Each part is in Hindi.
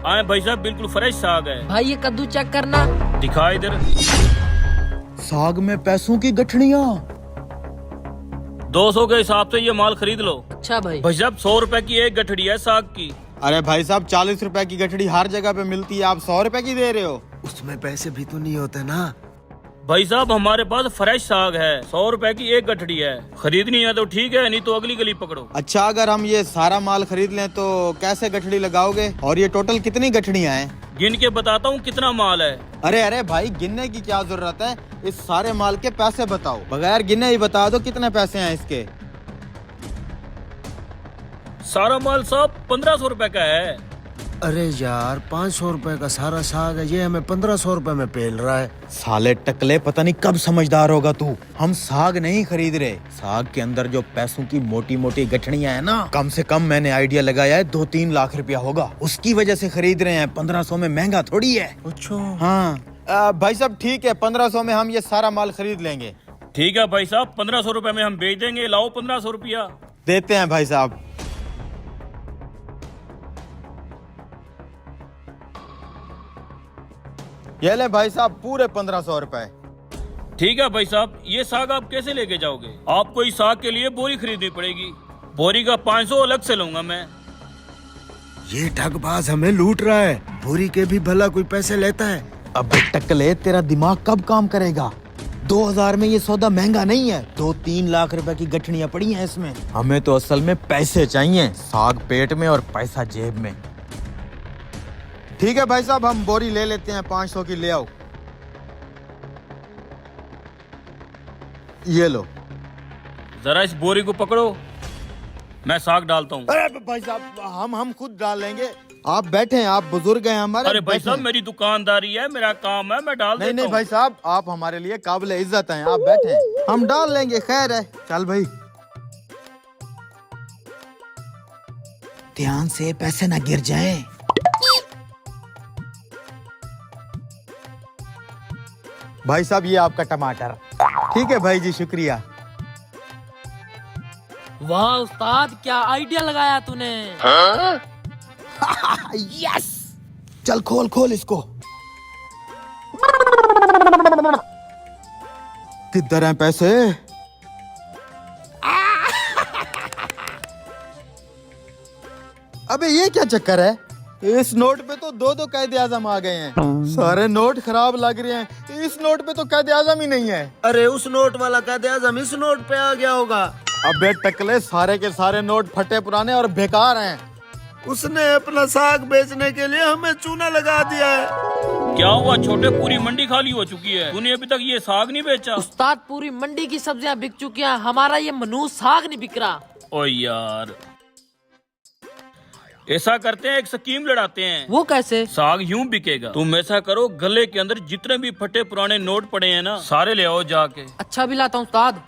आए भाई साहब, बिल्कुल फ्रेश साग है। भाई ये कद्दू चेक करना। दिखा इधर। साग में पैसों की गठड़ियाँ। 200 के हिसाब से ये माल खरीद लो। अच्छा भाई। भाई साहब 100 रुपए की एक गठड़ी है साग की। अरे भाई साहब 40 रुपए की गठड़ी हर जगह पे मिलती है, आप 100 रुपए की दे रहे हो? उसमें पैसे भी तो नहीं होते ना। भाई साहब हमारे पास फ्रेश साग है, 100 रुपए की एक गठड़ी है। खरीदनी है तो ठीक है, नहीं तो अगली गली पकड़ो। अच्छा, अगर हम ये सारा माल खरीद लें तो कैसे गठड़ी लगाओगे? और ये टोटल कितनी गठड़ियाँ हैं? गिन के बताता हूँ कितना माल है। अरे अरे भाई, गिनने की क्या जरूरत है? इस सारे माल के पैसे बताओ, बगैर गिने ही बता दो कितने पैसे हैं इसके। सारा माल साहब 1500 रुपए का है। अरे यार 500 रुपए का सारा साग है, ये हमें 1500 रुपए में पेल रहा है। साले टकले, पता नहीं कब समझदार होगा तू। हम साग नहीं खरीद रहे, साग के अंदर जो पैसों की मोटी मोटी गठड़ियाँ है ना, कम से कम मैंने आइडिया लगाया है 2-3 लाख रुपया होगा, उसकी वजह से खरीद रहे हैं। 1500 में महंगा थोड़ी है। अच्छा हाँ भाई साहब ठीक है, 1500 में हम ये सारा माल खरीद लेंगे। ठीक है भाई साहब, 1500 रुपए में हम बेच देंगे। लाओ 1500 रुपया। देते हैं भाई साहब। ये ले भाई साहब पूरे 1500 रुपए। ठीक है भाई साहब, ये साग आप कैसे लेके जाओगे? आपको इस साग के लिए बोरी खरीदनी पड़ेगी। बोरी का 500 अलग से लूंगा मैं। ये ठगबाज हमें लूट रहा है। बोरी के भी भला कोई पैसे लेता है? अबे टकले, तेरा दिमाग कब काम करेगा? 2000 में ये सौदा महंगा नहीं है। 2-3 लाख रुपए की गठड़ियाँ पड़ी हैं इसमें। हमें तो असल में पैसे चाहिए, साग पेट में और पैसा जेब में। ठीक है भाई साहब, हम बोरी ले लेते हैं, 500 की ले आओ। ये लो। जरा इस बोरी को पकड़ो, मैं साग डालता हूँ। अरे भाई साहब हम खुद डाल लेंगे, आप बैठे हैं, आप बुजुर्ग हैं हमारे। अरे भाई साहब मेरी दुकानदारी है, मेरा काम है, मैं डाल देता हूँ। नहीं भाई साहब, आप हमारे लिए काबिल इज्जत हैं, आप बैठे हैं, हम डाल लेंगे। खैर है, चल भाई। ध्यान से, पैसे ना गिर जाएं। भाई साहब ये आपका टमाटर। ठीक है भाई जी, शुक्रिया। वाह उस्ताद, क्या आइडिया लगाया तूने। यस, चल खोल खोल इसको। किधर हैं पैसे? अबे ये क्या चक्कर है? इस नोट पे तो 2-2 कायदे आजम आ गए हैं। सारे नोट खराब लग रहे हैं, इस नोट पे तो कायदे आजम ही नहीं है। अरे उस नोट वाला कायदे आजम इस नोट पे आ गया होगा। अबे टकले, सारे के सारे नोट फटे पुराने और बेकार हैं। उसने अपना साग बेचने के लिए हमें चूना लगा दिया है। क्या हुआ छोटे, पूरी मंडी खाली हो चुकी है, तूने अभी तक ये साग नहीं बेचा? उस्ताद पूरी मंडी की सब्जियां बिक चुकी हैं, हमारा ये मनूस साग नहीं बिक रहा। ओ यार, ऐसा करते हैं, एक स्कीम लड़ाते हैं। वो कैसे? साग यूं बिकेगा, तुम ऐसा करो, गले के अंदर जितने भी फटे पुराने नोट पड़े हैं ना, सारे ले आओ जाके। अच्छा भी लाता हूँ उस्ताद।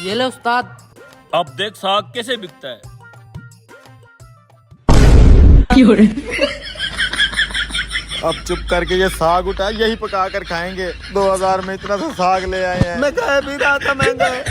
ये ले उस्ताद। अब देख साग कैसे बिकता है। अब चुप करके ये साग उठा, यही पका कर खाएंगे। 2000 में इतना सा साग ले आए हैं। मैं कह भी रहा था महंगा है।